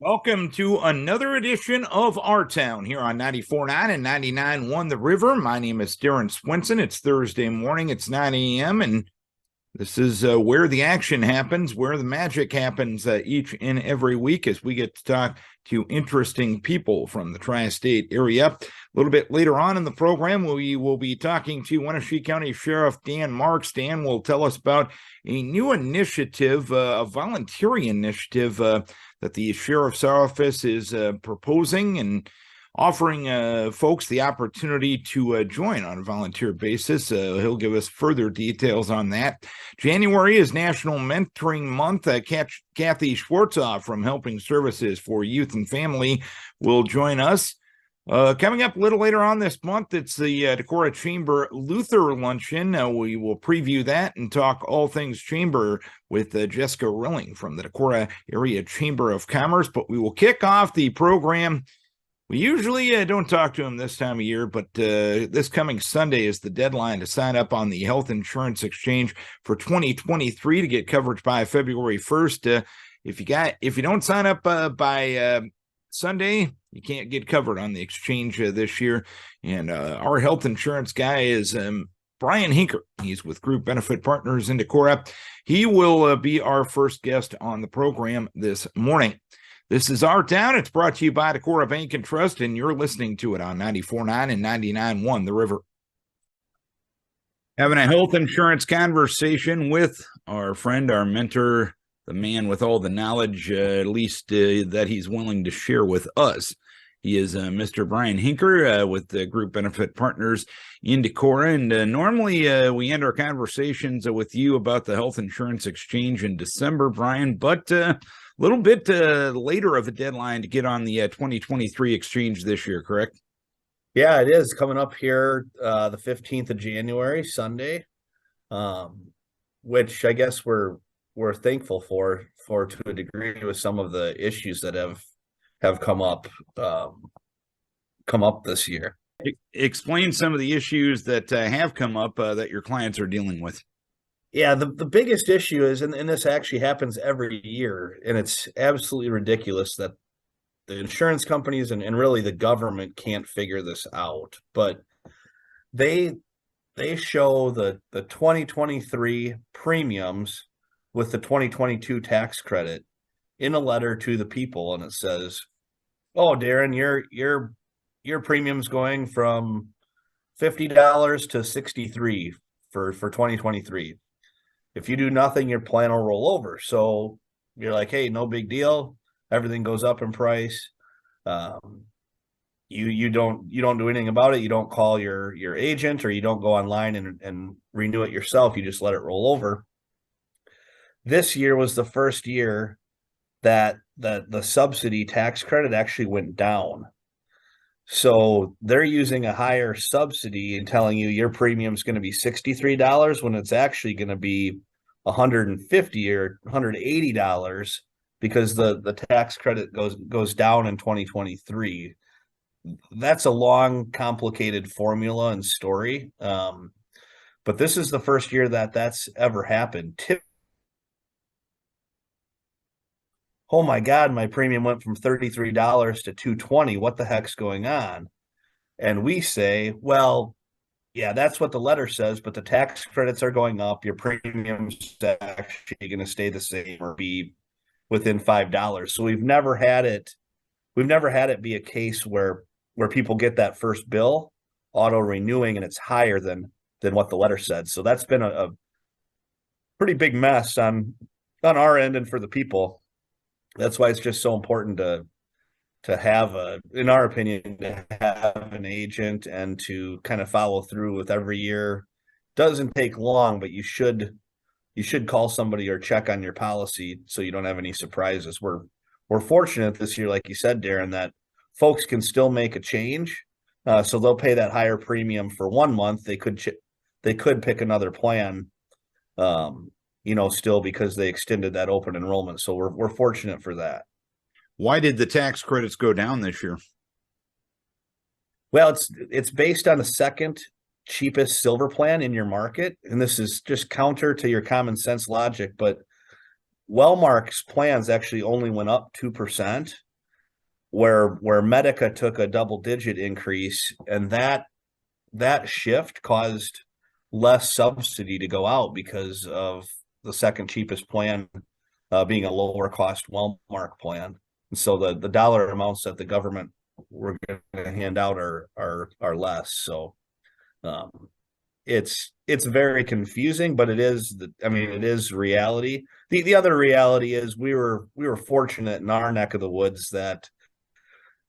Welcome to another edition of Our Town here on 94.9 and 99.1 The River. My name is Darren Swinson. It's Thursday morning. It's 9 a.m. and this is where the action happens, where the magic happens each and every week as we get to talk to interesting people from the tri-state area. A little bit later on in the program, we will be talking to Winneshiek County Sheriff Dan Marx. Dan will tell us about a new initiative, a volunteering initiative that the Sheriff's Office is proposing and offering folks the opportunity to join on a volunteer basis. He'll give us further details on that. January is National Mentoring Month. Kathy Schwartzhoff from Helping Services for Youth and Family will join us. Coming up a little later on this month, it's the Decorah Chamber Luther Luncheon. We will preview that and talk all things chamber with Jessica Rilling from the Decorah Area Chamber of Commerce. But we will kick off the program. We usually don't talk to him this time of year, but this coming Sunday is the deadline to sign up on the health insurance exchange for 2023 to get coverage by February 1st. If you don't sign up by Sunday, you can't get covered on the exchange this year. And our health insurance guy is Brian Huinker. He's with Group Benefit Partners in Decorah. He will be our first guest on the program this morning. This is Our Town. It's brought to you by Decorah Bank and Trust, and you're listening to it on 94.9 and 99.1 The River. Having a health insurance conversation with our friend, our mentor, the man with all the knowledge, at least that he's willing to share with us. He is Mr. Brian Huinker with the Group Benefit Partners in Decorah. And normally we end our conversations with you about the health insurance exchange in December, Brian, but a little bit later of a deadline to get on the 2023 exchange this year, correct? Yeah, it is coming up here the 15th of January, Sunday, which I guess we're thankful for to a degree with some of the issues that have come up this year. Explain some of the issues that have come up that your clients are dealing with. Yeah, the biggest issue is, and this actually happens every year, and it's absolutely ridiculous that the insurance companies and really the government can't figure this out. But they show the 2023 premiums with the 2022 tax credit in a letter to the people, and it says, "Oh, Darren, your premium's going from $50 to $63 for 2023. If you do nothing, your plan will roll over." So you're like, "Hey, no big deal. Everything goes up in price. You don't do anything about it. You don't call your agent, or you don't go online and renew it yourself. You just let it roll over." This year was the first year that the subsidy tax credit actually went down. So they're using a higher subsidy and telling you your premium is going to be $63 when it's actually going to be $150 or $180 because the tax credit goes down in 2023. That's a long, complicated formula and story. But this is the first year that's ever happened. Oh my God, my premium went from $33 to $220. What the heck's going on? And we say, well, yeah, that's what the letter says, but the tax credits are going up. Your premium's actually going to stay the same or be within $5. So we've never had it be a case where people get that first bill auto renewing and it's higher than what the letter said. So that's been a pretty big mess on our end and for the people. That's why it's just so important to have in our opinion, to have an agent and to kind of follow through with every year. Doesn't take long, but you should call somebody or check on your policy so you don't have any surprises. We're fortunate this year, like you said, Darren, that folks can still make a change. So they'll pay that higher premium for 1 month. They could pick another plan. Still because they extended that open enrollment. So we're fortunate for that. Why did the tax credits go down this year? Well, it's based on the second cheapest silver plan in your market. And this is just counter to your common sense logic, but Wellmark's plans actually only went up 2%. where Medica took a double-digit increase, and that shift caused less subsidy to go out because of the second cheapest plan being a lower cost Wellmark plan. And so the dollar amounts that the government were going to hand out are less. So um, it's very confusing, but it is it is reality. The other reality is we were fortunate in our neck of the woods that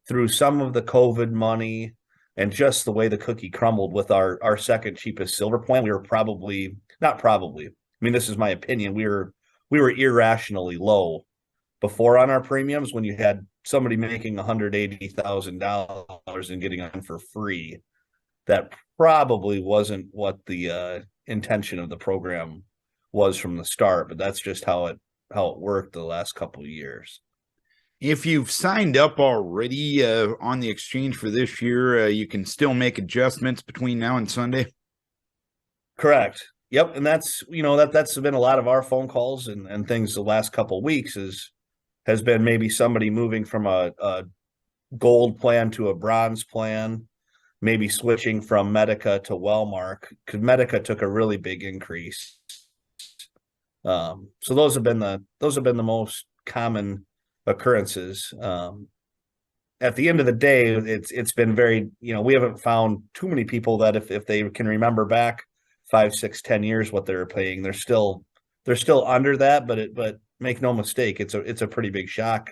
through some of the COVID money and just the way the cookie crumbled with our second cheapest silver plan, we were probably not probably. I mean, this is my opinion. We were irrationally low before on our premiums when you had somebody making $180,000 and getting on for free. That probably wasn't what the intention of the program was from the start, but that's just how it worked the last couple of years. If you've signed up already on the exchange for this year, you can still make adjustments between now and Sunday. Correct. Yep, and that's that's been a lot of our phone calls and things the last couple of weeks has been maybe somebody moving from a gold plan to a bronze plan, maybe switching from Medica to Wellmark because Medica took a really big increase. So those have been the most common occurrences. At the end of the day, it's been very, we haven't found too many people that if they can remember back 5, 6, 10 years what they were paying, they're still under that, but make no mistake, it's a pretty big shock,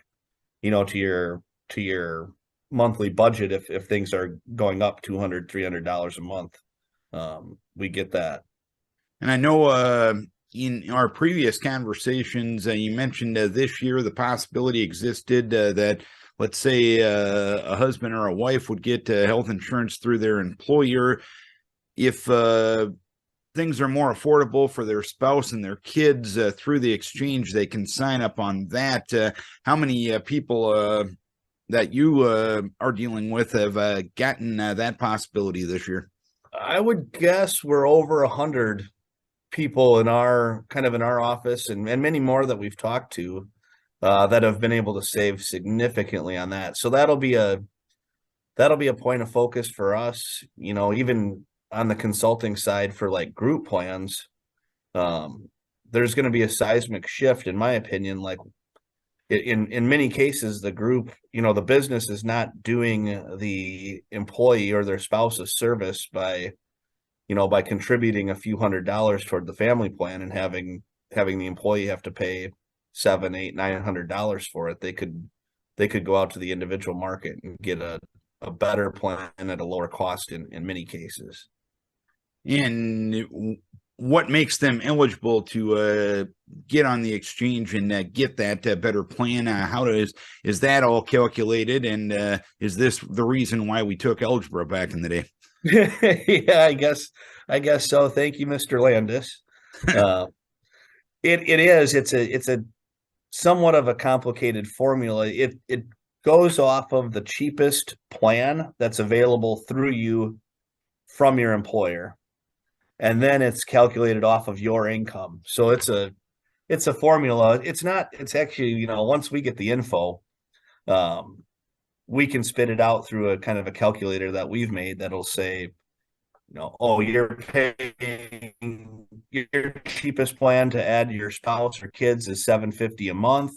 to your monthly budget if things are going up $200, $300 a month. We get that. And I know in our previous conversations, you mentioned this year the possibility existed that, let's say, a husband or a wife would get health insurance through their employer. If things are more affordable for their spouse and their kids through the exchange, they can sign up on that. How many people that you are dealing with have gotten that possibility this year? I would guess we're over 100 people in our office and many more that we've talked to that have been able to save significantly on that. So that'll be a point of focus for us, even on the consulting side for like group plans. There's going to be a seismic shift, in my opinion. Like in many cases, the group, the business is not doing the employee or their spouse's service by contributing a few $100s toward the family plan and having the employee have to pay $700, $800, $900 for it. They could go out to the individual market and get a better plan at a lower cost in many cases. And what makes them eligible to get on the exchange and get that better plan? How is that all calculated? And is this the reason why we took algebra back in the day? Yeah, I guess so. Thank you, Mr. Landis. It is. It's a somewhat of a complicated formula. It goes off of the cheapest plan that's available through you from your employer, and then it's calculated off of your income. So it's a formula. It's actually, once we get the info, we can spit it out through a kind of a calculator that we've made that'll say, oh, you're paying your cheapest plan to add your spouse or kids is $750 a month.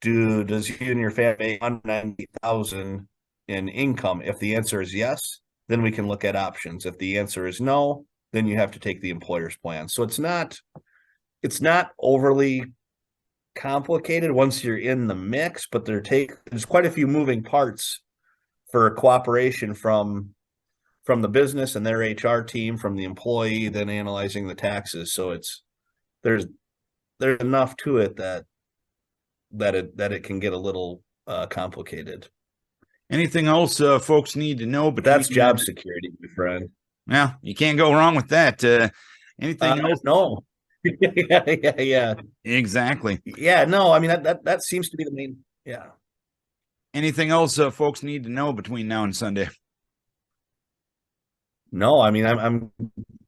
Does you and your family $190,000 in income? If the answer is yes, then we can look at options. If the answer is no, then you have to take the employer's plan. So it's not overly complicated once you're in the mix, but there's quite a few moving parts for cooperation from the business and their HR team, from the employee, then analyzing the taxes. So there's enough to it that it can get a little complicated. Anything else folks need to know? But that's job security, my friend. Well, you can't go wrong with that. Anything else? No. Yeah. Exactly. Yeah, no, I mean that seems to be the main. Yeah. Anything else folks need to know between now and Sunday? No, I mean I'm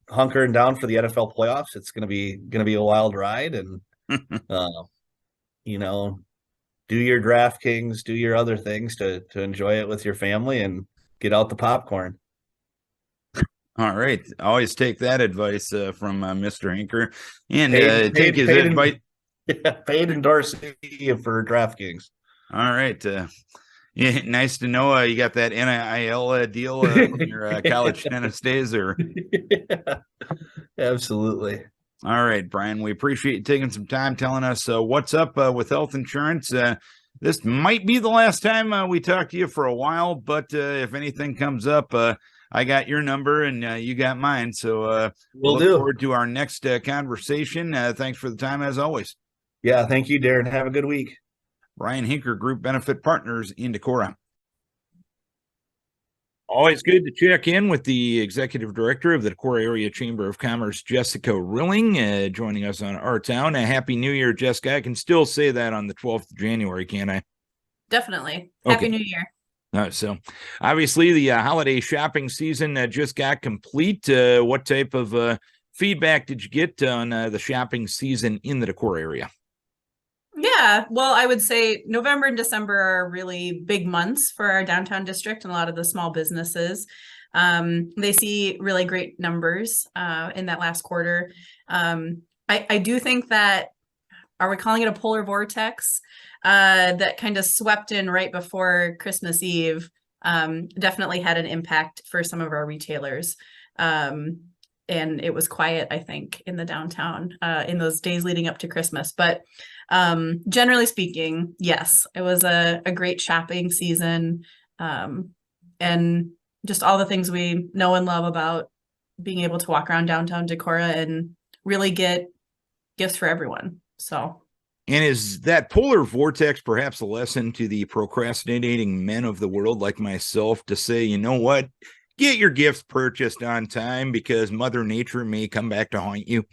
hunkering down for the NFL playoffs. It's gonna be a wild ride, and do your DraftKings, do your other things to enjoy it with your family and get out the popcorn. All right. Always take that advice from Mr. Huinker and Paid, take paid, his paid, advice. paid endorsing for DraftKings. All right. Yeah, nice to know you got that NIL deal from your college tennis days. Or Yeah, absolutely. all right, Brian, we appreciate you taking some time telling us what's up with health insurance. This might be the last time we talk to you for a while, but if anything comes up, I got your number and you got mine. So we'll look forward to our next conversation. Thanks for the time, as always. Yeah, thank you, Darren. Have a good week. Brian Huinker, Group Benefit Partners in Decorah. Always good to check in with the Executive Director of the Decorah Area Chamber of Commerce, Jessica Rilling, joining us on Our Town. A Happy New Year, Jessica. I can still say that on the 12th of January, can't I? Definitely. Okay. Happy New Year. So obviously the holiday shopping season just got complete. What type of feedback did you get on the shopping season in the Decorah area? Yeah, well, I would say November and December are really big months for our downtown district and a lot of the small businesses. They see really great numbers in that last quarter. I do think that, are we calling it a polar vortex that kind of swept in right before Christmas Eve, definitely had an impact for some of our retailers. And it was quiet, I think, in the downtown in those days leading up to Christmas. But generally speaking, yes, it was a great shopping season. And just all the things we know and love about being able to walk around downtown Decorah and really get gifts for everyone. So. And is that polar vortex perhaps a lesson to the procrastinating men of the world like myself to say, you know what, get your gifts purchased on time because Mother Nature may come back to haunt you?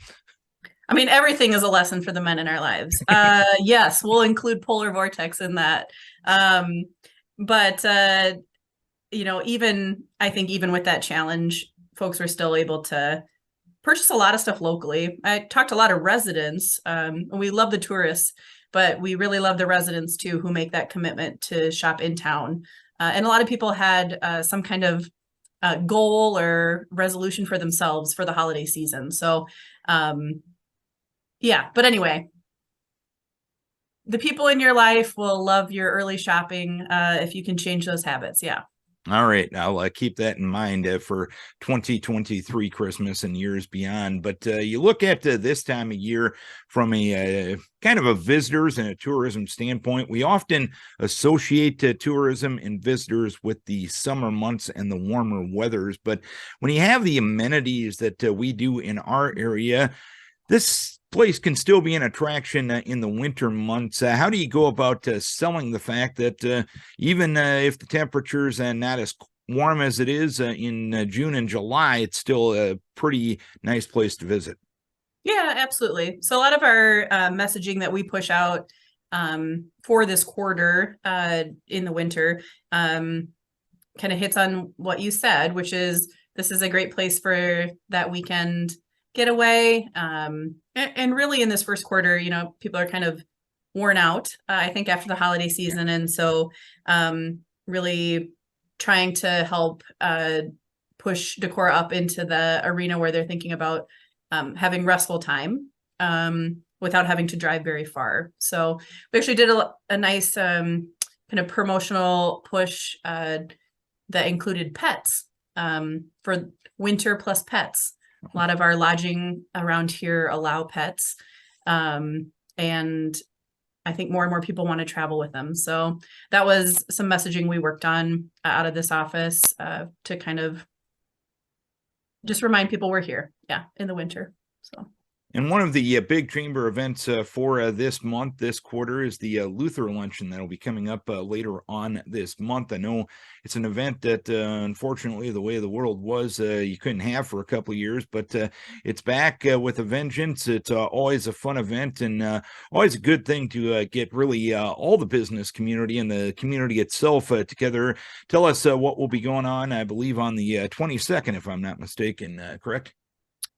I mean, everything is a lesson for the men in our lives. Yes, we'll include polar vortex in that. But I think even with that challenge, folks were still able to purchase a lot of stuff locally. I talked to a lot of residents. We love the tourists, but we really love the residents too, who make that commitment to shop in town. And a lot of people had some kind of goal or resolution for themselves for the holiday season. So, yeah, but anyway, the people in your life will love your early shopping if you can change those habits. Yeah. All right. I'll keep that in mind for 2023 Christmas and years beyond. But you look at this time of year from a kind of a visitors and a tourism standpoint, we often associate tourism and visitors with the summer months and the warmer weathers. But when you have the amenities that we do in our area, this place can still be an attraction in the winter months. How do you go about selling the fact that even if the temperatures are not as warm as it is in June and July, it's still a pretty nice place to visit? Yeah, absolutely. So a lot of our messaging that we push out for this quarter in the winter kind of hits on what you said, which is this is a great place for that weekend getaway. And really in this first quarter, people are kind of worn out, I think, after the holiday season. And so really trying to help push Decorah up into the arena where they're thinking about having restful time without having to drive very far. So we actually did a nice kind of promotional push that included pets for winter plus pets. A lot of our lodging around here allow pets. And I think more and more people want to travel with them. So that was some messaging we worked on out of this office to kind of just remind people we're here. Yeah, in the winter. So. And one of the big chamber events for this month, this quarter, is the Luther Luncheon that'll be coming up later on this month. I know it's an event that, unfortunately, the way the world was, you couldn't have for a couple of years, but it's back with a vengeance. It's always a fun event and always a good thing to get really all the business community and the community itself together. Tell us what will be going on, I believe, on the 22nd, if I'm not mistaken, correct?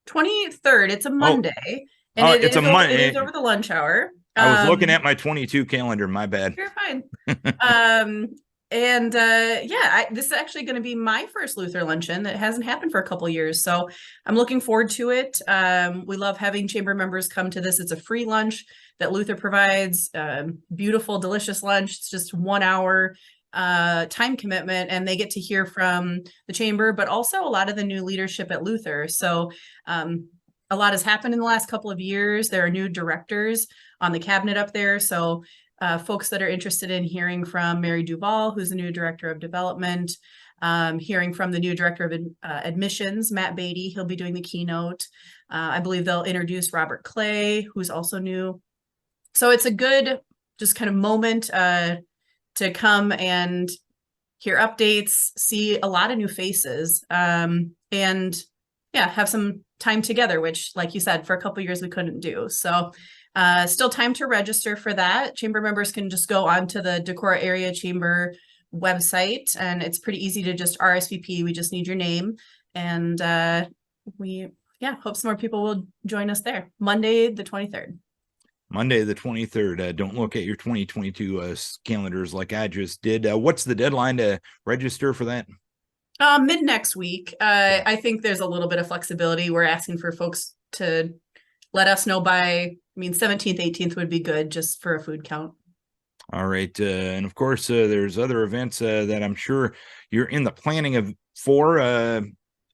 23rd. It's a Monday. And it is over the lunch hour. I was looking at my 22 calendar. My bad. You're fine. This is actually going to be my first Luther luncheon. That hasn't happened for a couple years, so I'm looking forward to it. We love having chamber members come to this. It's a free lunch that Luther provides. Beautiful, delicious lunch. It's just 1 hour time commitment, and they get to hear from the chamber, but also a lot of the new leadership at Luther. So a lot has happened in the last couple of years. There are new directors on the cabinet up there. So folks that are interested in hearing from Mary Duval, who's the new director of development, hearing from the new director of admissions, Matt Beatty, he'll be doing the keynote. I believe they'll introduce Robert Clay, who's also new. So it's a good just kind of moment to come and hear updates, see a lot of new faces, and have some time together, which, like you said, for a couple of years we couldn't do. So still time to register for that. Chamber members can just go onto the Decorah Area Chamber website, and it's pretty easy to just RSVP. We just need your name, and we hope some more people will join us there. Monday the 23rd. Monday the 23rd. Don't look at your 2022 calendars like I just did. What's the deadline to register for that? Mid next week. I think there's a little bit of flexibility. We're asking for folks to let us know by, 17th, 18th would be good, just for a food count. All right. And of course, there's other events that I'm sure you're in the planning of for.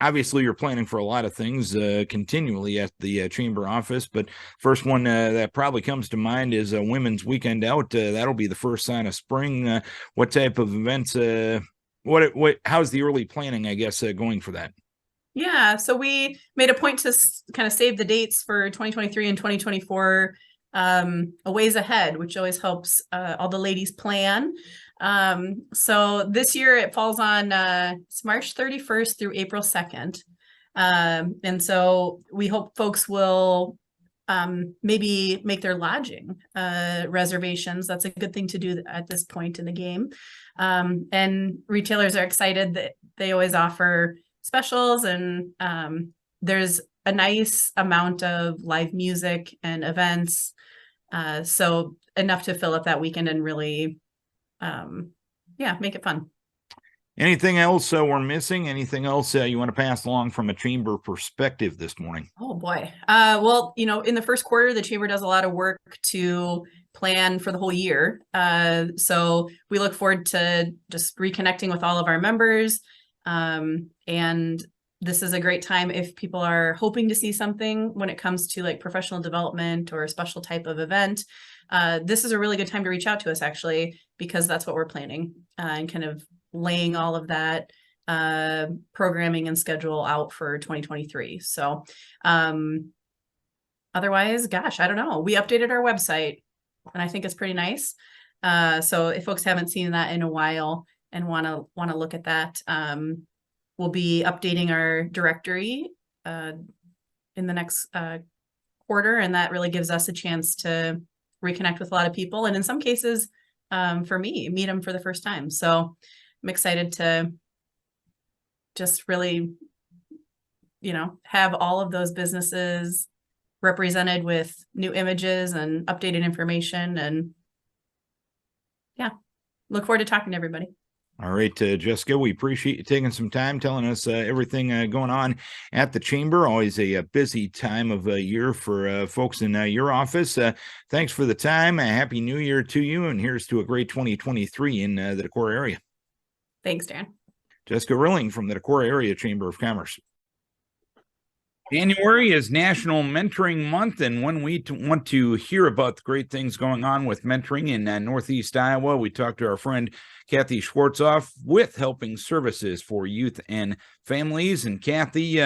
Obviously, you're planning for a lot of things continually at the chamber office, but first one that probably comes to mind is a Women's Weekend Out. That'll be the first sign of spring. What type of events? How's the early planning, I guess, going for that? Yeah, so we made a point to kind of save the dates for 2023 and 2024 a ways ahead, which always helps all the ladies plan. So this year it falls on it's March 31st through April 2nd. And so we hope folks will maybe make their lodging reservations. That's a good thing to do at this point in the game. And retailers are excited that they always offer specials, and there's a nice amount of live music and events. So enough to fill up that weekend and really make it fun. Anything else we're missing? Anything else you want to pass along from a chamber perspective this morning? Oh boy. Well, in the first quarter, the chamber does a lot of work to plan for the whole year. So we look forward to just reconnecting with all of our members. And this is a great time if people are hoping to see something when it comes to like professional development or a special type of event. This is a really good time to reach out to us, actually, because that's what we're planning and kind of laying all of that programming and schedule out for 2023. So otherwise, gosh, I don't know. We updated our website, and I think it's pretty nice. So if folks haven't seen that in a while and want to look at that, we'll be updating our directory in the next quarter, and that really gives us a chance to reconnect with a lot of people, and in some cases, for me, meet them for the first time. So I'm excited to just really, have all of those businesses represented with new images and updated information, and look forward to talking to everybody. All right, Jessica, we appreciate you taking some time telling us everything going on at the chamber. Always a busy time of year for folks in your office. Thanks for the time. A happy New Year to you, and here's to a great 2023 in the Decorah area. Thanks, Darren. Jessica Rilling from the Decorah Area Chamber of Commerce. January is National Mentoring Month, and when we want to hear about the great things going on with mentoring in Northeast Iowa, we talk to our friend Kathy Schwartzhoff with Helping Services for Youth and Families. And Kathy,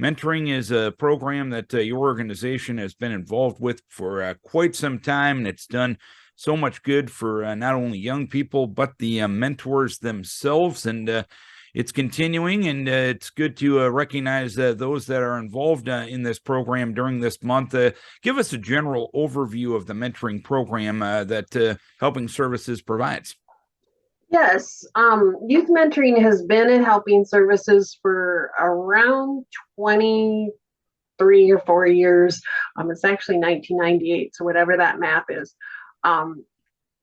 mentoring is a program that your organization has been involved with for quite some time, and it's done so much good for not only young people, but the mentors themselves. And it's continuing, and it's good to recognize those that are involved in this program during this month. Give us a general overview of the mentoring program that Helping Services provides. Yes, youth mentoring has been in Helping Services for around 23 or 4 years. It's actually 1998, so whatever that math is.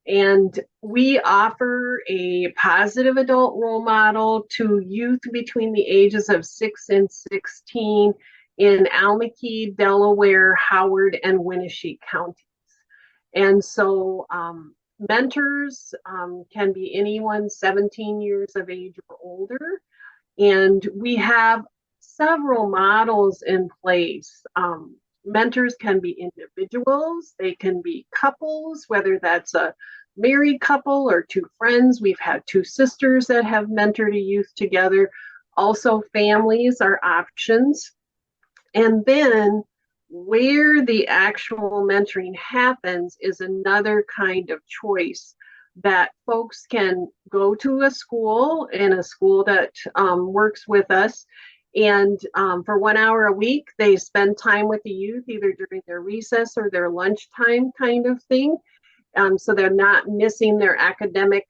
And we offer a positive adult role model to youth between the ages of 6 and 16 in Almaquee, Delaware, Howard, and Winneshiek counties. And so mentors can be anyone 17 years of age or older. And we have several models in place. Mentors can be individuals, they can be couples, whether that's a married couple or two friends. We've had two sisters that have mentored a youth together. Also, families are options. And then where the actual mentoring happens is another kind of choice that folks can go to a school, and a school that works with us. And for 1 hour a week, they spend time with the youth, either during their recess or their lunchtime kind of thing. So they're not missing their academic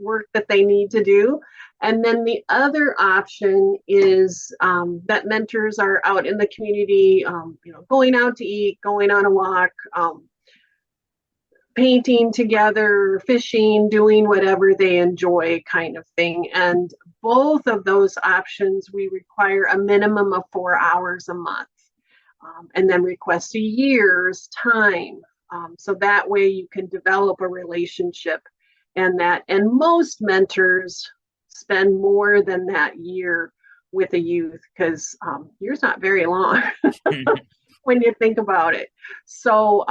work that they need to do. And then the other option is that mentors are out in the community, going out to eat, going on a walk, painting together, fishing, doing whatever they enjoy kind of thing. And both of those options, we require a minimum of 4 hours a month, and then request a year's time. So that way you can develop a relationship, and most mentors spend more than that year with a youth, because year's not very long. When you think about it. So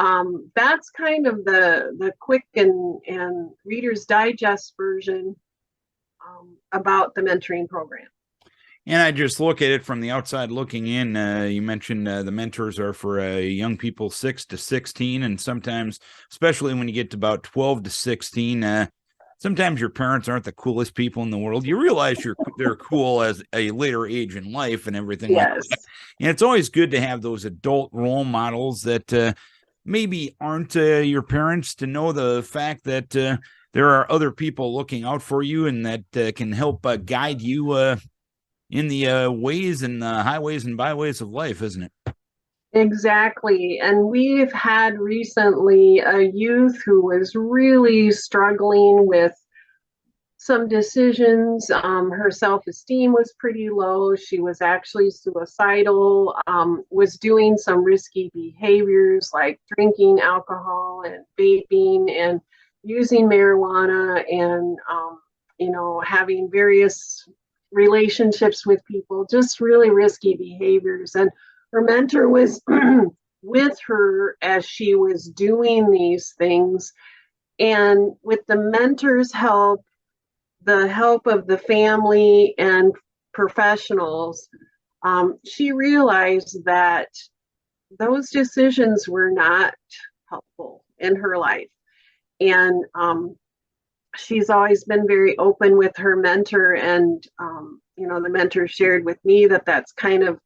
that's kind of the quick and Reader's Digest version about the mentoring program. And I just look at it from the outside looking in. You mentioned the mentors are for young people 6 to 16, and sometimes, especially when you get to about 12 to 16, sometimes your parents aren't the coolest people in the world. You realize they're cool as a later age in life and everything like that. And it's always good to have those adult role models that maybe aren't your parents, to know the fact that there are other people looking out for you, and that can help guide you in the ways and the highways and byways of life, isn't it? Exactly. And we've had recently a youth who was really struggling with some decisions. Her self-esteem was pretty low. She was actually suicidal, was doing some risky behaviors like drinking alcohol and vaping and using marijuana, and having various relationships with people, just really risky behaviors. And her mentor was with her as she was doing these things. And with the mentor's help, the help of the family and professionals, she realized that those decisions were not helpful in her life. And she's always been very open with her mentor. And, the mentor shared with me that that's kind of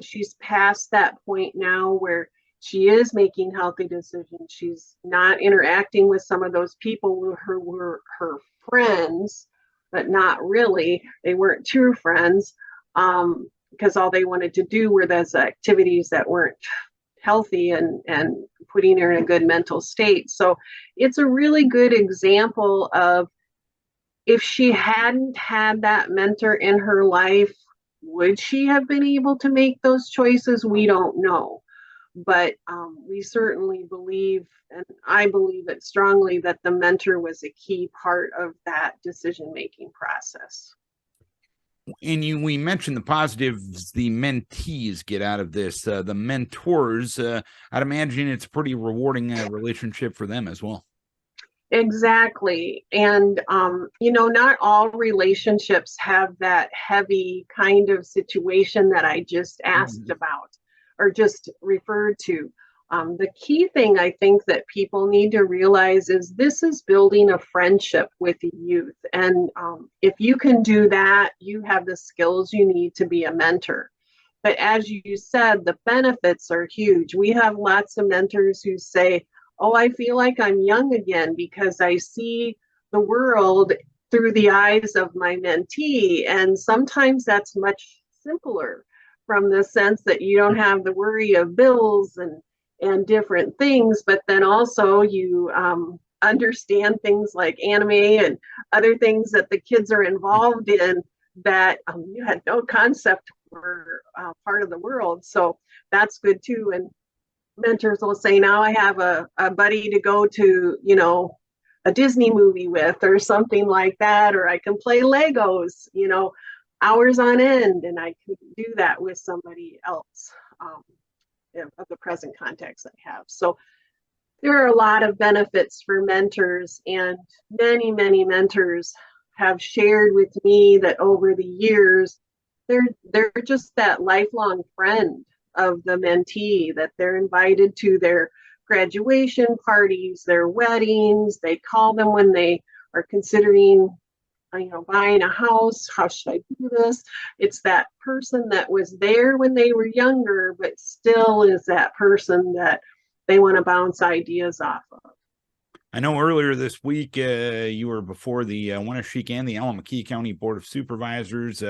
she's past that point now where she is making healthy decisions. She's not interacting with some of those people who were her friends, but not really. They weren't true friends, because all they wanted to do were those activities that weren't healthy and putting her in a good mental state. So it's a really good example of, if she hadn't had that mentor in her life, would she have been able to make those choices? We don't know. But we certainly believe, and I believe it strongly, that the mentor was a key part of that decision-making process. And we mentioned the positives the mentees get out of this. The mentors, I'd imagine it's a pretty rewarding relationship for them as well. Exactly. And, not all relationships have that heavy kind of situation that I just asked about or just referred to. The key thing I think that people need to realize is this is building a friendship with the youth. And if you can do that, you have the skills you need to be a mentor. But as you said, the benefits are huge. We have lots of mentors who say, oh, I feel like I'm young again because I see the world through the eyes of my mentee. And sometimes that's much simpler. from the sense that you don't have the worry of bills and different things, but then also you understand things like anime and other things that the kids are involved in that you had no concept were part of the world. So that's good too. And mentors will say, now I have a buddy to go to, you know, a Disney movie with or something like that, or I can play Legos, you know, hours on end, and I could do that with somebody else of the present context I have. So there are a lot of benefits for mentors, and many, many mentors have shared with me that over the years, they're just that lifelong friend of the mentee, that they're invited to their graduation parties, their weddings. They call them when they are considering, you know, buying a house. How should I do this? It's that person that was there when they were younger, but still is that person that they want to bounce ideas off of. I know earlier this week you were before the Winneshiek and the Alameda County Board of Supervisors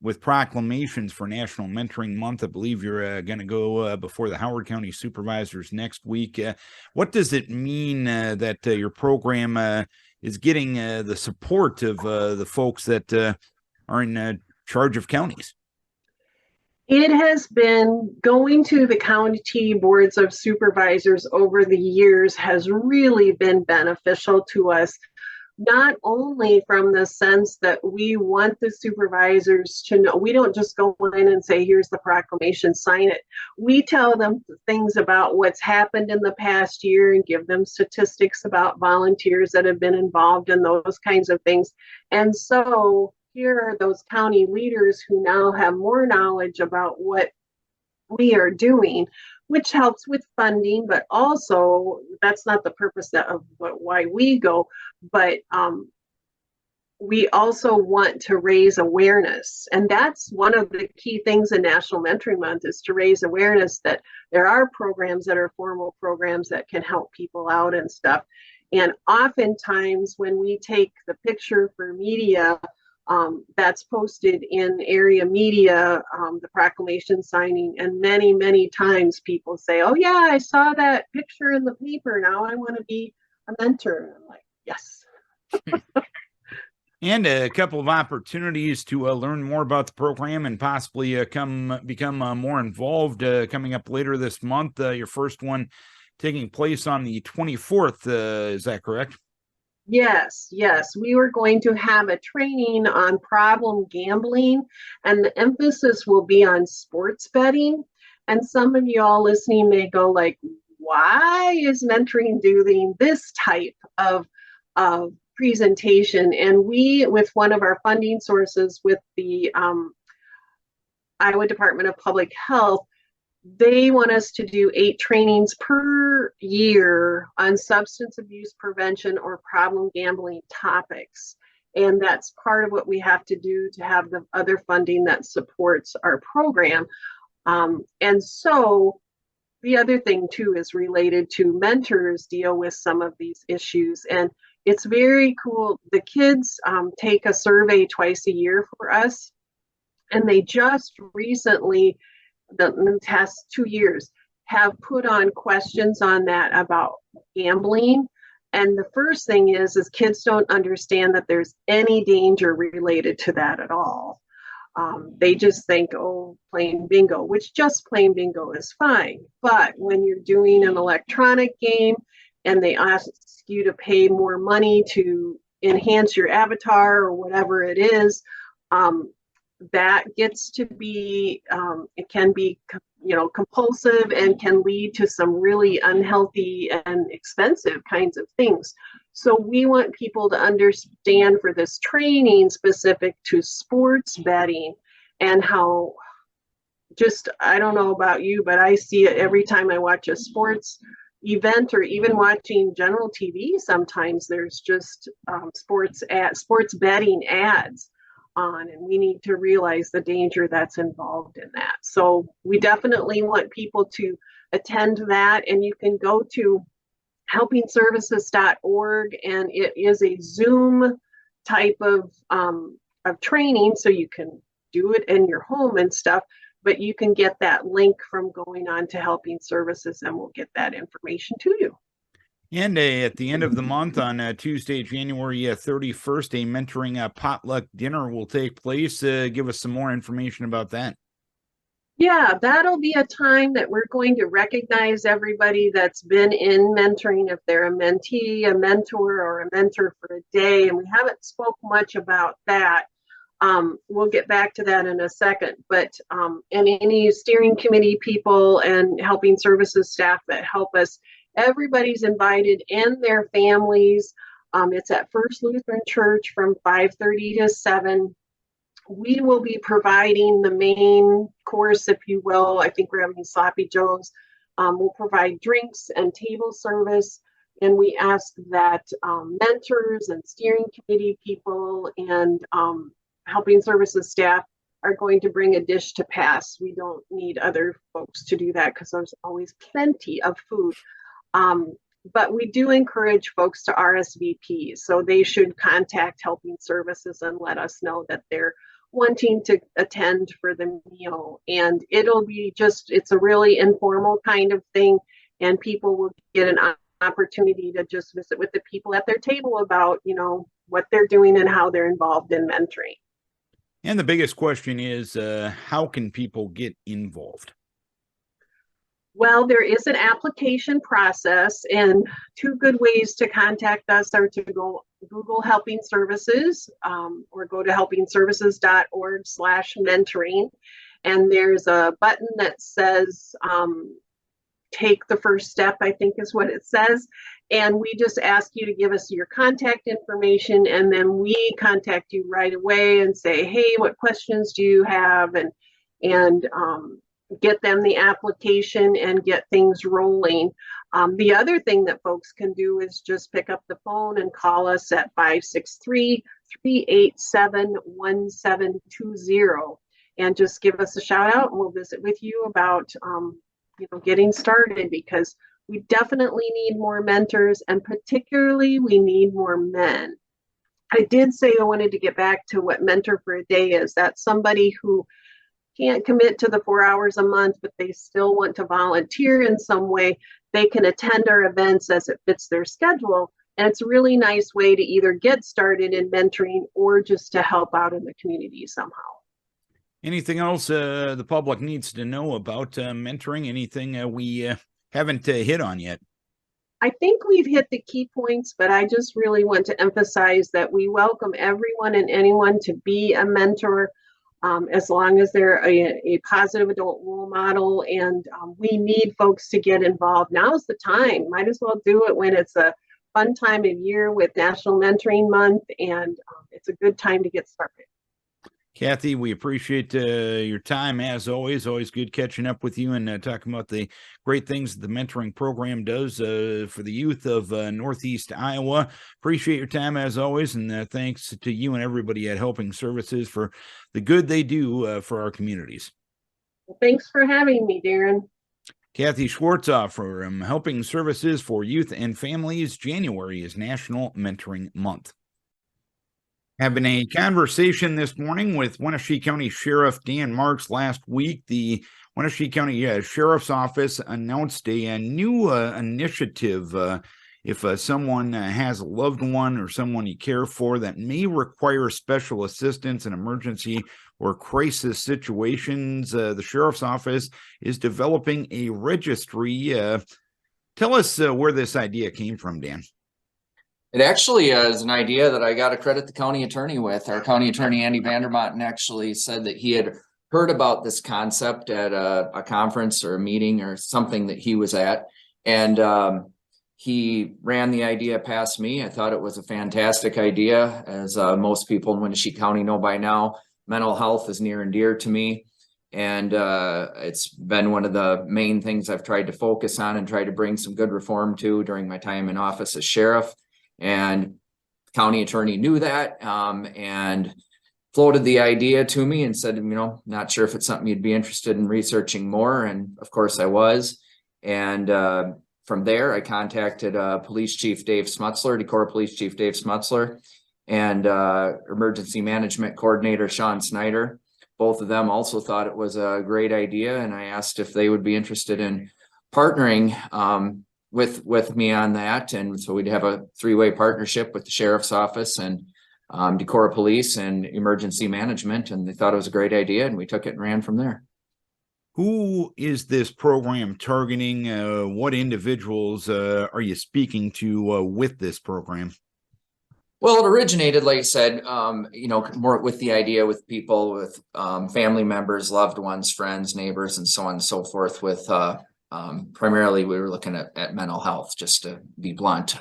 with proclamations for National Mentoring Month. I believe you're going to go before the Howard County Supervisors next week. What does it mean that your program is getting the support of the folks that are in charge of counties? It has been going to the county boards of supervisors over the years has really been beneficial to us, not only from the sense that we want the supervisors to know. We don't just go in and say, here's the proclamation, sign it. We tell them things about what's happened in the past year and give them statistics about volunteers that have been involved in those kinds of things. And so here are those county leaders who now have more knowledge about what we are doing, which helps with funding, but also that's not the purpose of why we go, but we also want to raise awareness. And that's one of the key things in National Mentoring Month, is to raise awareness that there are programs that are formal programs that can help people out and stuff. And oftentimes when we take the picture for media, that's posted in area media, the proclamation signing, and many, many times people say, oh yeah, I saw that picture in the paper, now I want to be a mentor. And I'm like, yes. And a couple of opportunities to learn more about the program and possibly become more involved coming up later this month. Your first one taking place on the 24th, is that correct? Yes, yes. We were going to have a training on problem gambling, and the emphasis will be on sports betting. And some of y'all listening may go like, why is mentoring doing this type of presentation? And we, with one of our funding sources with the Iowa Department of Public Health, they want us to do 8 trainings per year on substance abuse prevention or problem gambling topics. And that's part of what we have to do to have the other funding that supports our program. And so the other thing too is related to mentors deal with some of these issues. And it's very cool. The kids take a survey twice a year for us. And they just recently, the past 2 years, have put on questions on that about gambling. And the first thing is kids don't understand that there's any danger related to that at all. They just think, oh, playing bingo, which just playing bingo is fine. But when you're doing an electronic game and they ask you to pay more money to enhance your avatar or whatever it is, that gets to be, it can be, compulsive and can lead to some really unhealthy and expensive kinds of things. So we want people to understand for this training specific to sports betting and how, just, I don't know about you, but I see it every time I watch a sports event or even watching general TV. Sometimes there's just sports betting ads on, and we need to realize the danger that's involved in that. So we definitely want people to attend that, and you can go to helpingservices.org, and it is a Zoom type of training, so you can do it in your home and stuff. but you can get that link from going on to Helping Services, and we'll get that information to you. And at the end of the month on Tuesday, January 31st, a mentoring potluck dinner will take place. Give us some more information about that. Yeah, that'll be a time that we're going to recognize everybody that's been in mentoring, if they're a mentee, a mentor, or a mentor for a day. And we haven't spoke much about that. We'll get back to that in a second. But and any steering committee people and Helping Services staff that help us, everybody's invited and their families. It's at First Lutheran Church from 5:30 to 7. We will be providing the main course, if you will. I think we're having sloppy joes. We'll provide drinks and table service. And we ask that mentors and steering committee people and Helping Services staff are going to bring a dish to pass. We don't need other folks to do that because there's always plenty of food. But we do encourage folks to RSVP. So they should contact Helping Services and let us know that they're wanting to attend for the meal. And it'll be it's a really informal kind of thing. And people will get an opportunity to just visit with the people at their table about, what they're doing and how they're involved in mentoring. And the biggest question is, how can people get involved? Well, there is an application process, and two good ways to contact us are to go Google Helping Services or go to helpingservices.org/mentoring. And there's a button that says take the first step, I think is what it says. And we just ask you to give us your contact information, and then we contact you right away and say, hey, what questions do you have? And get them the application and get things rolling. The other thing that folks can do is just pick up the phone and call us at 563-387-1720 and just give us a shout out, and we'll visit with you about getting started, because we definitely need more mentors, and particularly we need more men. I did say I wanted to get back to what Mentor for a Day is. That's somebody who can't commit to the 4 hours a month, but they still want to volunteer in some way. They can attend our events as it fits their schedule. And it's a really nice way to either get started in mentoring or just to help out in the community somehow. Anything else the public needs to know about mentoring? Anything we haven't hit on yet? I think we've hit the key points, but I just really want to emphasize that we welcome everyone and anyone to be a mentor. As long as they're a positive adult role model, and we need folks to get involved. Now's the time. Might as well do it when it's a fun time of year with National Mentoring Month, and it's a good time to get started. Kathy, we appreciate your time as always. Always good catching up with you and talking about the great things the mentoring program does for the youth of Northeast Iowa. Appreciate your time as always, and thanks to you and everybody at Helping Services for the good they do for our communities. Well, thanks for having me, Darren. Kathy Schwartzhoff from Helping Services for Youth and Families. January is National Mentoring Month. Having a conversation this morning with Winneshiek County Sheriff Dan Marx. Last week, the Winneshiek County Sheriff's Office announced a new initiative. If someone has a loved one or someone you care for that may require special assistance in emergency or crisis situations, the Sheriff's Office is developing a registry. Tell us where this idea came from, Dan. It actually is an idea that I got to credit the county attorney with. Our county attorney, Andy Vandermotten, actually said that he had heard about this concept at a conference or a meeting or something that he was at. And he ran the idea past me. I thought it was a fantastic idea. As most people in Winneshiek County know by now, mental health is near and dear to me. And it's been one of the main things I've tried to focus on and try to bring some good reform to during my time in office as sheriff. And county attorney knew that and floated the idea to me and said, not sure if it's something you'd be interested in researching more. And of course I was. And from there, I contacted Police Chief Dave Smutzler, Decorah Police Chief Dave Smutzler, and Emergency Management Coordinator Sean Snyder. both of them also thought it was a great idea, and I asked if they would be interested in partnering with me on that. And so we'd have a three-way partnership with the sheriff's office and Decorah Police and emergency management, and they thought it was a great idea, and we took it and ran from there. Who is this program targeting? What individuals are you speaking to with this program? Well, it originated, like I said, more with the idea with people with family members, loved ones, friends, neighbors, and so on and so forth. With primarily, we were looking at mental health, just to be blunt.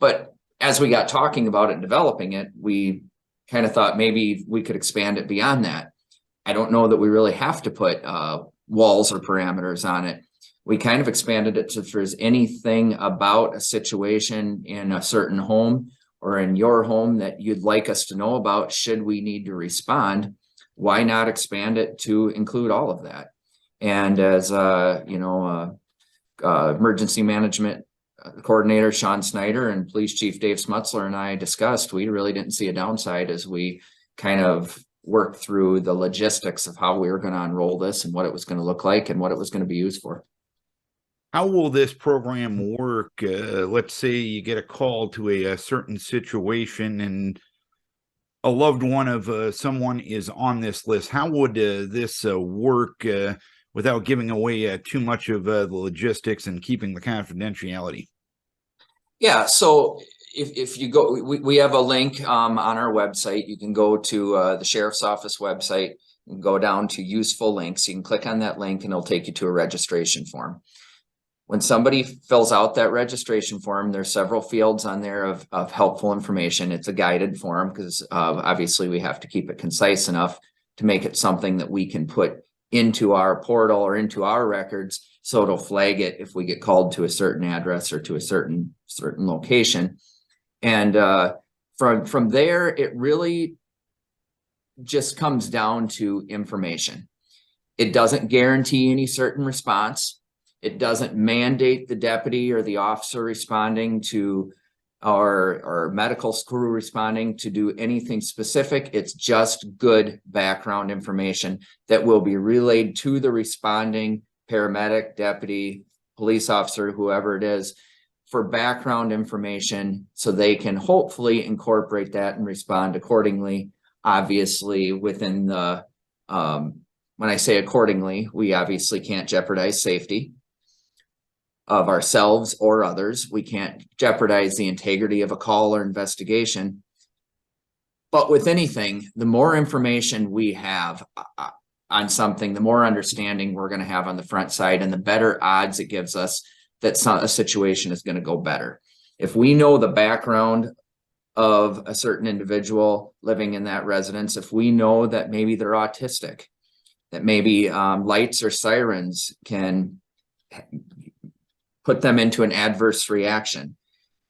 But as we got talking about it and developing it, we kind of thought maybe we could expand it beyond that. I don't know that we really have to put walls or parameters on it. We kind of expanded it to if there's anything about a situation in a certain home or in your home that you'd like us to know about, should we need to respond, why not expand it to include all of that? And as emergency management coordinator Sean Snyder and police chief Dave Smutzler and I discussed, we really didn't see a downside as we kind of work through the logistics of how we were going to unroll this and what it was going to look like and what it was going to be used for. How will this program work? Let's say you get a call to a certain situation and a loved one of someone is on this list. How would this work without giving away too much of the logistics and keeping the confidentiality? Yeah, so if you go, we have a link on our website. You can go to the sheriff's office website and go down to useful links. You can click on that link and it'll take you to a registration form. When somebody fills out that registration form, there's several fields on there of helpful information. It's a guided form because obviously we have to keep it concise enough to make it something that we can put into our portal or into our records, so it'll flag it if we get called to a certain address or to a certain location. And from there, it really just comes down to information. It doesn't guarantee any certain response. It doesn't mandate the deputy or the officer responding to or medical crew responding to do anything specific. It's just good background information that will be relayed to the responding paramedic, deputy, police officer, whoever it is, for background information so they can hopefully incorporate that and respond accordingly. Obviously, within the, when I say accordingly, we obviously can't jeopardize safety of ourselves or others. We can't jeopardize the integrity of a call or investigation. But with anything, the more information we have on something, the more understanding we're going to have on the front side, and the better odds it gives us that a situation is going to go better. If we know the background of a certain individual living in that residence, if we know that maybe they're autistic, that maybe lights or sirens can put them into an adverse reaction.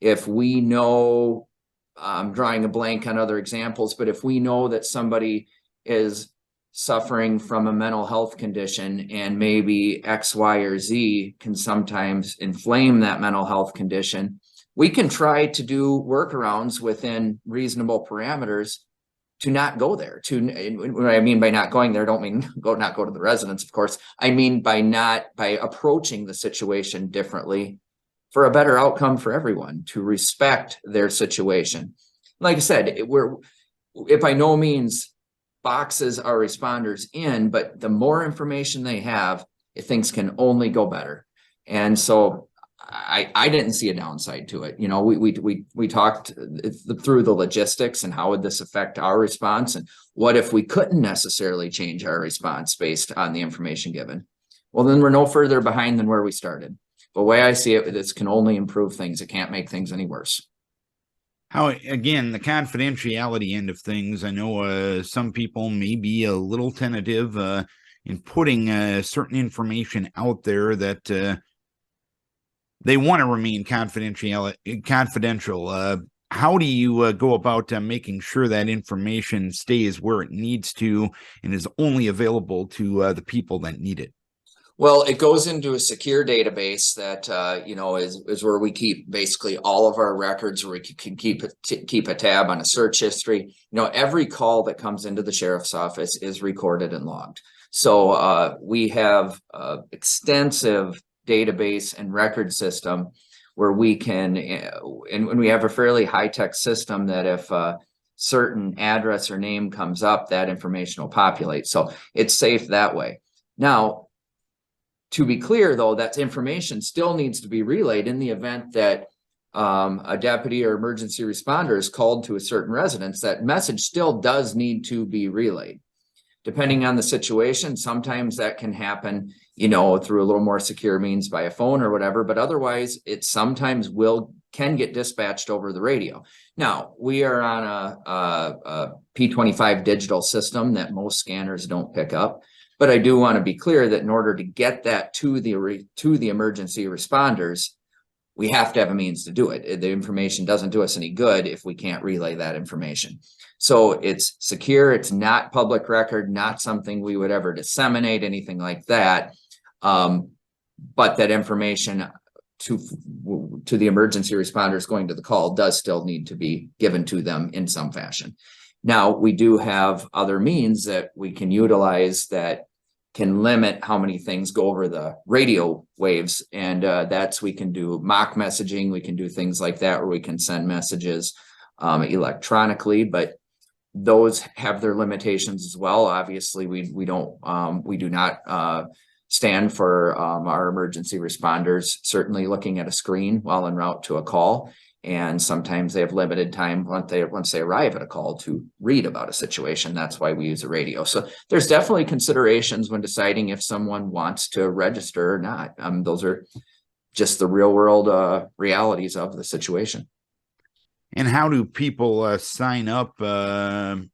If we know, I'm drawing a blank on other examples, but if we know that somebody is suffering from a mental health condition and maybe X, Y, or Z can sometimes inflame that mental health condition, we can try to do workarounds within reasonable parameters to not go there. What I mean by not going there, don't mean not go to the residence, of course. I mean by approaching the situation differently for a better outcome for everyone, to respect their situation. Like I said, it by no means boxes our responders in, but the more information they have, things can only go better. And so I didn't see a downside to it. You know, we talked through the logistics and how would this affect our response, and what if we couldn't necessarily change our response based on the information given? Well, then we're no further behind than where we started. But the way I see it, this can only improve things. It can't make things any worse. How, again, the confidentiality end of things, I know some people may be a little tentative in putting certain information out there that they want to remain confidential. How do you go about making sure that information stays where it needs to and is only available to the people that need it? Well, it goes into a secure database that, is where we keep basically all of our records, where we can keep a tab on a search history. Every call that comes into the sheriff's office is recorded and logged. So we have extensive database and record system where we can, and we have a fairly high-tech system that if a certain address or name comes up, that information will populate. So it's safe that way. Now, to be clear, though, that information still needs to be relayed in the event that a deputy or emergency responder is called to a certain residence. That message still does need to be relayed. Depending on the situation, sometimes that can happen, through a little more secure means by a phone or whatever, but otherwise it sometimes can get dispatched over the radio. Now, we are on a P25 digital system that most scanners don't pick up. But I do want to be clear that in order to get that to the emergency responders, we have to have a means to do it. The information doesn't do us any good if we can't relay that information. So it's secure. It's not public record, not something we would ever disseminate, anything like that. But that information to the emergency responders going to the call does still need to be given to them in some fashion. Now, we do have other means that we can utilize that can limit how many things go over the radio waves. And we can do mock messaging. We can do things like that where we can send messages electronically, but those have their limitations as well. Obviously, we do not stand for our emergency responders certainly looking at a screen while en route to a call. And sometimes they have limited time once they arrive at a call to read about a situation. That's why we use a radio. So there's definitely considerations when deciding if someone wants to register or not. Those are just the real world realities of the situation. And how do people sign up? And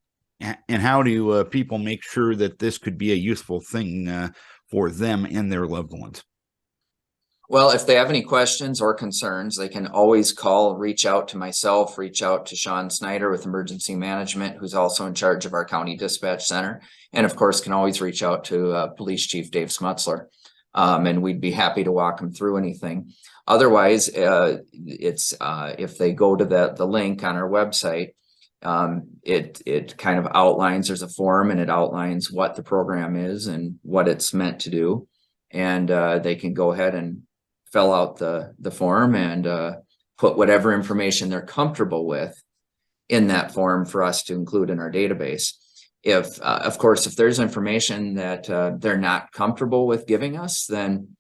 how do people make sure that this could be a useful thing for them and their loved ones? Well, if they have any questions or concerns, they can always reach out to myself, reach out to Sean Snyder with Emergency Management, who's also in charge of our county dispatch center. And of course, can always reach out to Police Chief Dave Smutzler. And we'd be happy to walk them through anything. Otherwise, if they go to the link on our website, it kind of outlines, there's a form and it outlines what the program is and what it's meant to do. And they can go ahead and fill out the form and put whatever information they're comfortable with in that form for us to include in our database. If, of course, if there's information that they're not comfortable with giving us, then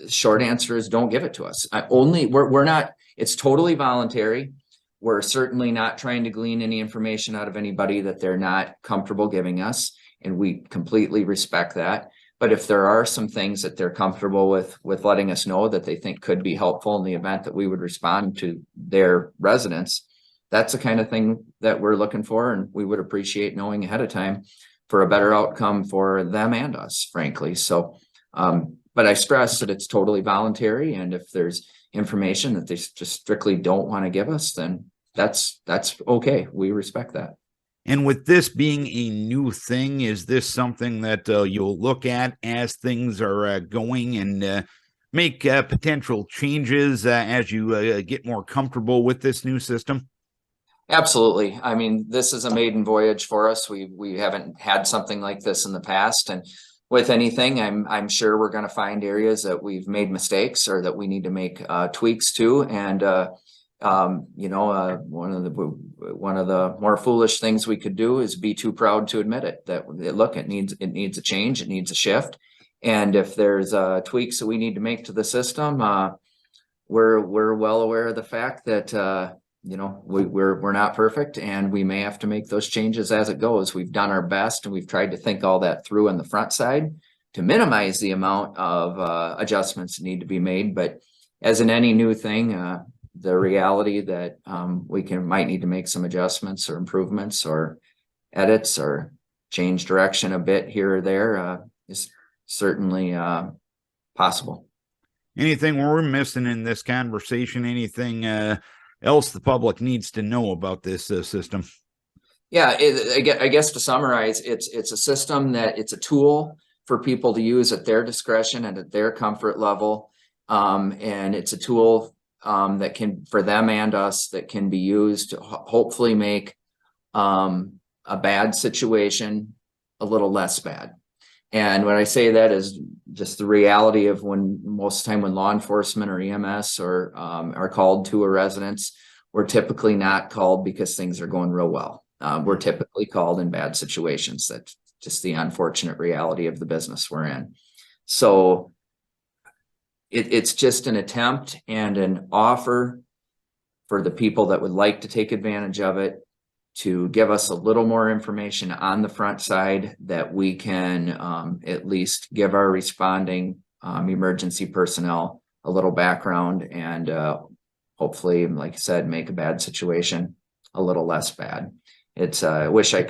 short answer is don't give it to us. We're not, it's totally voluntary. We're certainly not trying to glean any information out of anybody that they're not comfortable giving us. And we completely respect that. But if there are some things that they're comfortable with letting us know that they think could be helpful in the event that we would respond to their residents, that's the kind of thing that we're looking for. And we would appreciate knowing ahead of time for a better outcome for them and us, frankly. So, but I stress that it's totally voluntary. And if there's information that they just strictly don't want to give us, then that's okay. We respect that. And with this being a new thing, is this something that you'll look at as things are going and make potential changes as you get more comfortable with this new system? Absolutely. I mean, this is a maiden voyage for us. We haven't had something like this in the past. And with anything, I'm sure we're going to find areas that we've made mistakes or that we need to make tweaks to. And one of the more foolish things we could do is be too proud to admit it, that look, it needs a change, it needs a shift. And if there's tweaks that we need to make to the system, we're well aware of the fact that we're not perfect and we may have to make those changes as it goes. We've done our best and we've tried to think all that through on the front side to minimize the amount of adjustments that need to be made. But as in any new thing, the reality that might need to make some adjustments or improvements or edits or change direction a bit here or there is certainly possible. Anything we're missing in this conversation? Anything else the public needs to know about this system? Yeah, I guess to summarize, it's a system that it's a tool for people to use at their discretion and at their comfort level. And it's a tool that can, for them and us, that can be used to hopefully make a bad situation a little less bad. And when I say that is just the reality of when most of the time when law enforcement or EMS or are called to a residence, we're typically not called because things are going real well. We're typically called in bad situations. That's just the unfortunate reality of the business we're in. So it's just an attempt and an offer for the people that would like to take advantage of it to give us a little more information on the front side that we can at least give our responding emergency personnel a little background and hopefully, like I said, make a bad situation a little less bad. It's wish I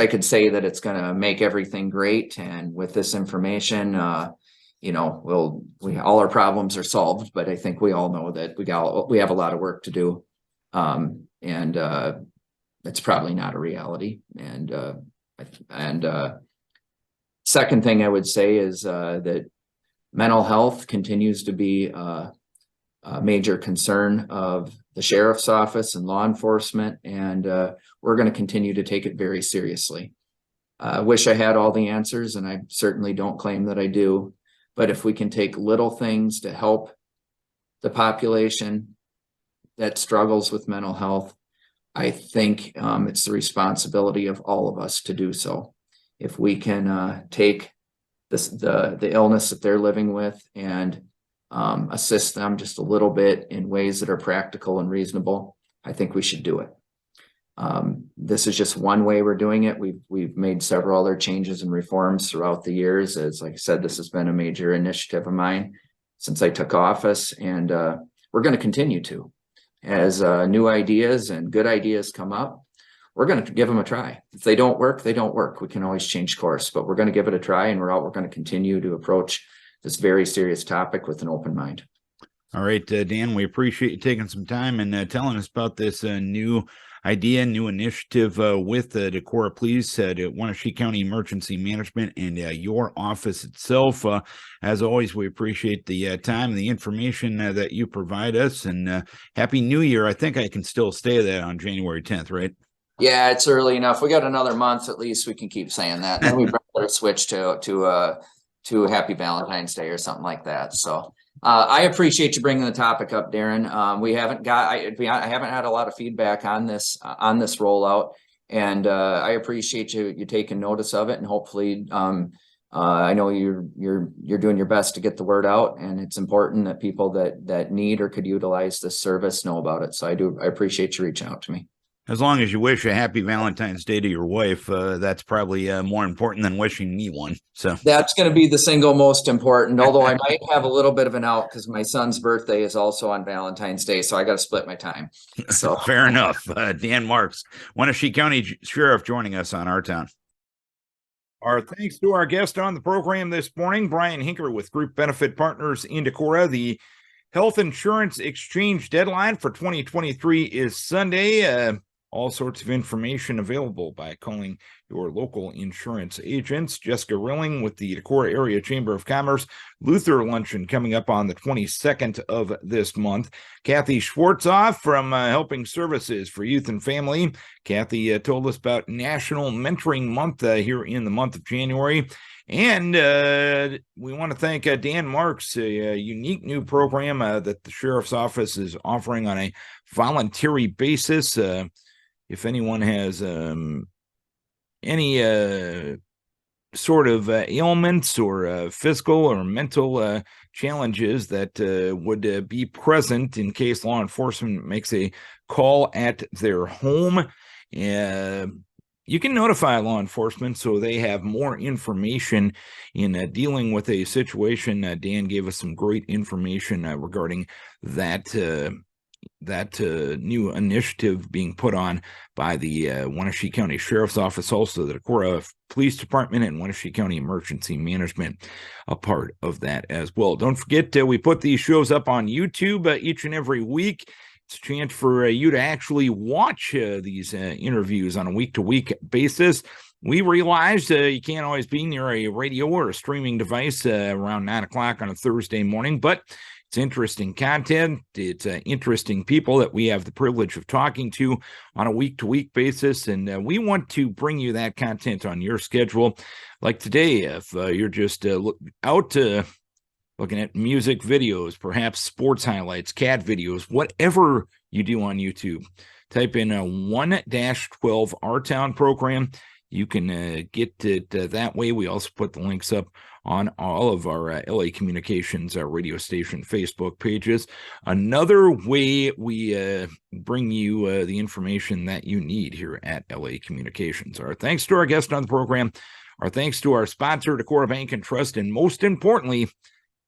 could say that it's going to make everything great, and with this information, you know, all our problems are solved. But I think we all know that we have a lot of work to do, and it's probably not a reality. And second thing I would say is that mental health continues to be a major concern of the sheriff's office and law enforcement, and we're going to continue to take it very seriously. I wish I had all the answers, and I certainly don't claim that I do, but if we can take little things to help the population that struggles with mental health, I think it's the responsibility of all of us to do so. If we can take the illness that they're living with and assist them just a little bit in ways that are practical and reasonable, I think we should do it. This is just one way we're doing it. We've made several other changes and reforms throughout the years. As like I said, this has been a major initiative of mine since I took office, and we're going to continue to. As new ideas and good ideas come up, we're going to give them a try. If they don't work, they don't work. We can always change course, but we're going to give it a try, and we're going to continue to approach this very serious topic with an open mind. All right, Dan, we appreciate you taking some time and telling us about this new idea, new initiative with Decorah Police, Winneshiek County Emergency Management, and your office itself. As always, we appreciate the time, the information that you provide us, and Happy New Year. I think I can still stay that on January 10th, right? Yeah, it's early enough. We got another month at least. We can keep saying that. Then we better switch to Happy Valentine's Day or something like that. So I appreciate you bringing the topic up, Darren. I haven't had a lot of feedback on this rollout, and I appreciate you taking notice of it. And hopefully, I know you're doing your best to get the word out, and it's important that people that need or could utilize this service know about it. So I appreciate you reaching out to me. As long as you wish a happy Valentine's Day to your wife, that's probably more important than wishing me one. So that's going to be the single most important, although I might have a little bit of an out because my son's birthday is also on Valentine's Day. So I got to split my time. So fair enough. Dan Marx, Winneshiek County Sheriff, joining us on Our Town. Our thanks to our guest on the program this morning, Brian Huinker with Group Benefit Partners in Decorah. The health insurance exchange deadline for 2023 is Sunday. All sorts of information available by calling your local insurance agents. Jessica Rilling with the Decorah Area Chamber of Commerce Luther Luncheon coming up on the 22nd of this month. Kathy Schwartzhoff from Helping Services for Youth and Family. Kathy told us about National Mentoring Month here in the month of January. And we want to thank Dan Marx, a unique new program that the Sheriff's Office is offering on a voluntary basis. If anyone has any sort of ailments or physical or mental challenges that would be present in case law enforcement makes a call at their home, you can notify law enforcement so they have more information in dealing with a situation. Dan gave us some great information regarding that new initiative being put on by the Winneshiek County Sheriff's Office, also the Decorah Police Department and Winneshiek County Emergency Management, a part of that as well. Don't forget, we put these shows up on YouTube each and every week. It's a chance for you to actually watch these interviews on a week-to-week basis. we realized you can't always be near a radio or a streaming device around 9 o'clock on a Thursday morning, but it's interesting content. It's interesting people that we have the privilege of talking to on a week-to-week basis, and we want to bring you that content on your schedule. Like today, if you're just looking at music videos, perhaps sports highlights, cat videos, whatever you do on YouTube, type in a 1-12 R-Town program. You can get it that way. We also put the links up on all of our LA Communications, our radio station Facebook pages. Another way we bring you the information that you need here at LA Communications. Our thanks to our guest on the program. Our thanks to our sponsor, Decorah Bank and Trust. And most importantly,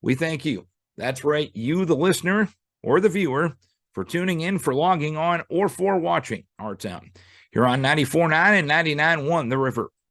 we thank you. That's right, you, the listener or the viewer, for tuning in, for logging on, or for watching our town here on 94.9 and 99.1 The River.